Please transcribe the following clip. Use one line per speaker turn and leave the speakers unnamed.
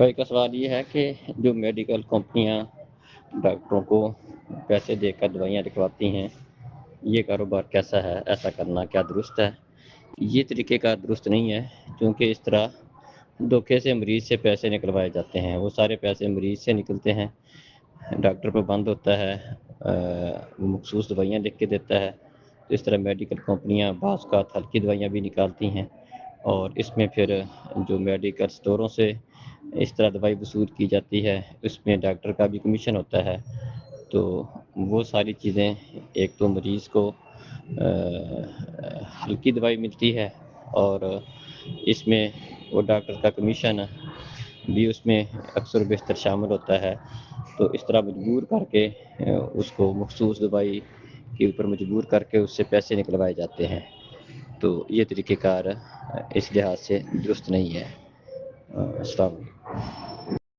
भाई का सवाल ये है कि जो मेडिकल कंपनियां डॉक्टरों को पैसे देकर दवाइयां लिखवाती हैं, ये कारोबार कैसा है? ऐसा करना क्या दुरुस्त है? ये तरीक़ेकार दुरुस्त नहीं है, क्योंकि इस तरह धोखे से मरीज़ से पैसे निकलवाए जाते हैं। वो सारे पैसे मरीज़ से निकलते हैं, डॉक्टर पे बंद होता है, वो मखसूस दवाइयाँ लिख के देता है। तो इस तरह मेडिकल कंपनियां बाज़ औक़ात हल्की दवाइयाँ भी निकालती हैं और इसमें फिर जो मेडिकल स्टोरों से इस तरह दवाई वसूल की जाती है, उसमें डॉक्टर का भी कमीशन होता है। तो वो सारी चीज़ें, एक तो मरीज़ को हल्की दवाई मिलती है और इसमें वो डॉक्टर का कमीशन भी उसमें अक्सर बेशतर शामिल होता है। तो इस तरह मजबूर करके उसको मखसूस दवाई के ऊपर मजबूर करके उससे पैसे निकलवाए जाते हैं। तो ये तरीक़ेकार इस लिहाज से दुरुस्त नहीं है। अस्सलाम वालेकुम।